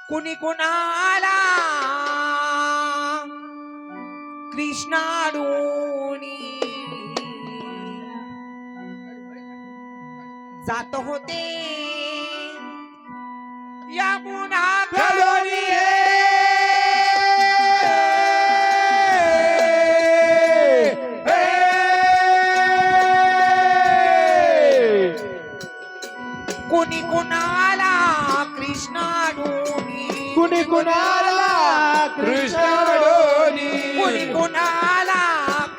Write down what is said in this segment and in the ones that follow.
कुणी कुणाला कृष्णाडूनी जात होते यमुना घडोली कुणी कुणाला कृष्णाडूनी कुणी कुणाला कृष्णाडोनी कुणी कुणाला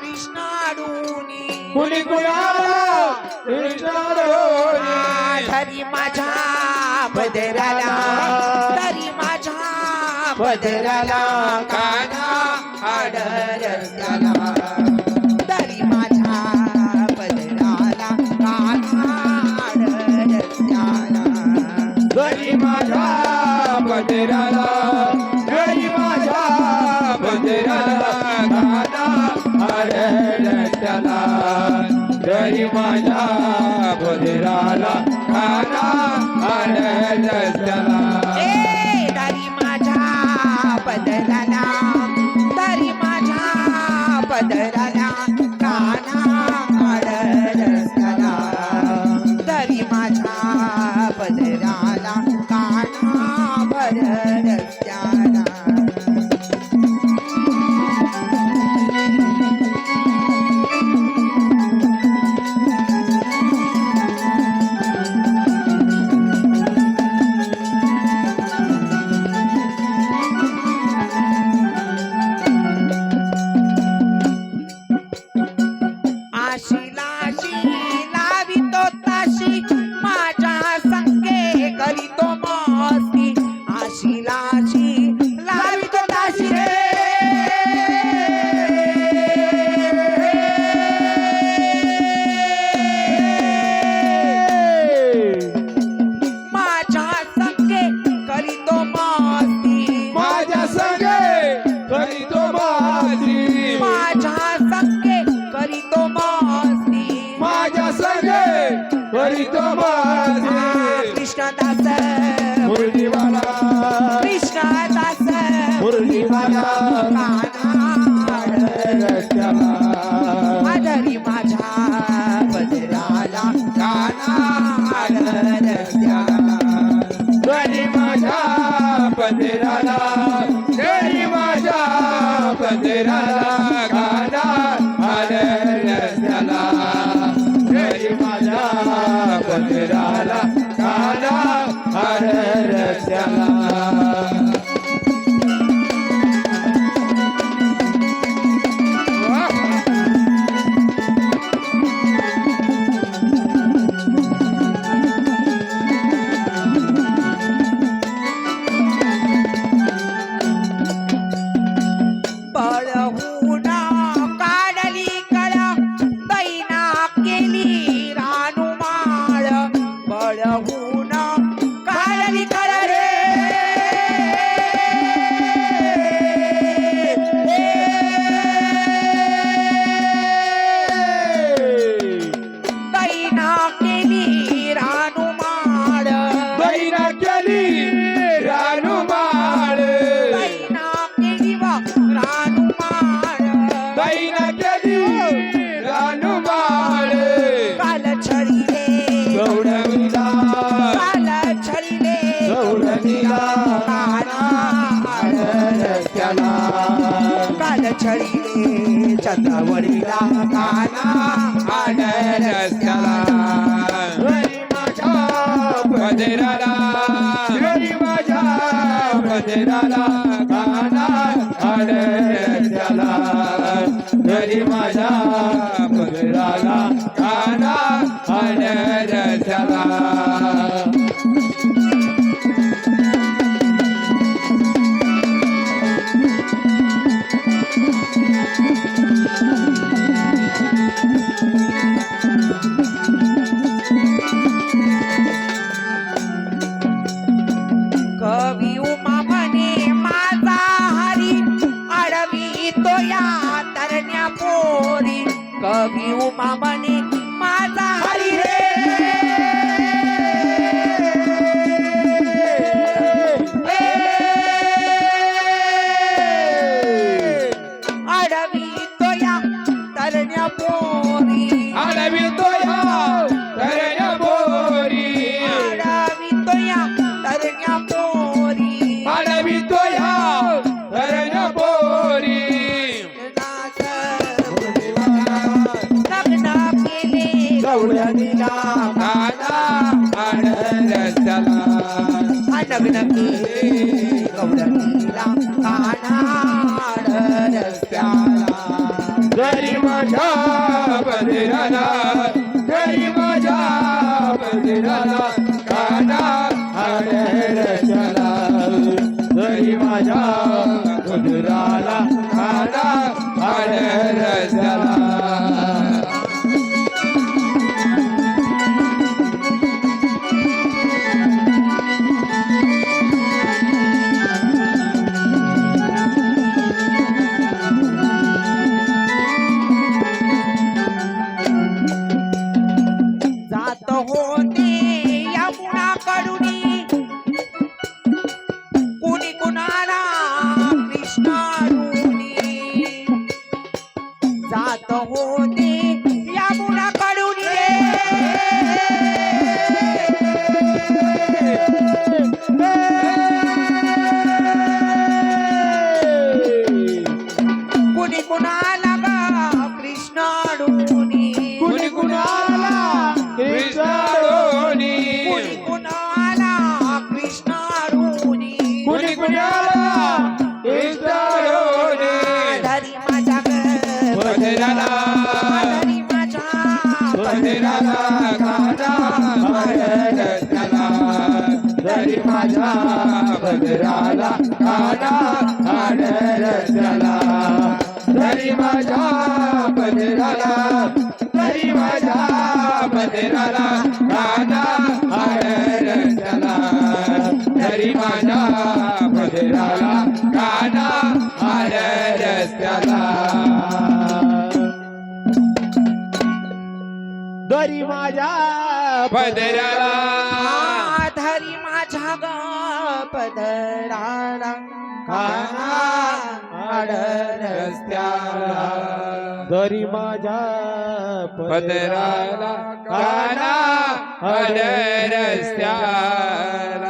कृष्णाडूनी कुणी कुणाला कृष्णाडोनी धरी माझ्या बदराला धरी माझ्या बदराला कान्हा आडरस्त्याला धरी माझ्या बदराला कान्हा आडरस्त्याला घरी माझ्या बदराला घरी माझ्या बदराला गाना आरडत्याला घरी माझ्या बदराला गाना आरडत्याला धरी माझ्या बदराला धरी माझ्या बदराला कान्हा आडरस्त्याला धरी माझ्या बदराला कान्हा आडरस्त्याला लावितो ताशी माझ्या संगे करीतो मस्ती आशिलाशी लावितो ताशी रे माझ्या संगे करीतो मस्ती माझ्या संगे करीतो माझी माझ्या संगे करीतो मस्ती माझ्या संगे करीतो माझी कृष्णदास मुरलीवाला कृष्णदास मुरलीवाला रस्त्याला आधरी माझ्या बदराला काना रस्त्याला घरी माझ्या बंदिराला घरी माझ्या बंदिराला गाना रस्त्याला घरी माझ्या बंदिराला गाना रस्त्याला पळहुना काढली कळ दैना केली रानुमाळ पळहुना काढली कळ रे दैना केली रानुमाळ बैना केली रानुमाळ दैना केली व रानुमाळ बैना केली रानुमाळ काल छळीले गौडवीला काल छळीले गौडवीला रस्त्याला काल छळीले चंद्रावरीला काना रस्त्याला घरी माझ्या बंदिराला घरी माझ्या बंदिराला गाना रस्त्याला घरी माझ्या बंदिराला गाना रस्त्याला कवी उमा म्हणे माझा हरी अडवी तो या तरण्या पोरी कवी उमा म्हणे माझा हरी रे लग्न केले गवळणीला कानाड रस्त्याला घरी माझ्या पदराला घरी माझ्या पदराला काना रस्त्याला घरी माझ्या पदराला काना रस्त्याला जात होते यमुनाकडुनी कुणी कुणाला कृष्णारुनी जात होते यमुनाकडुनी कुणी कुणाला कृष्णारुनी कुणी कुणाला कृष्णारोनी कुणी कुणाला कृष्णारुनी कुणी कुणाला कृष्णारोनी धरी माझ्या पदराला धरी माझ्या पदराला काना रस्त्याला घरी माझ्या पदराला काना रस्त्याला घरी माझ्या पदराला घरी माझ्या पदराला काना रस्त्याला घरी माझ्या पदराला काना रस्त्याला घरी माझ्या पदराला धरी माझ्या पदराला कानाड रस्त्याला घरी माझ्या पदराला काना रस्त्याला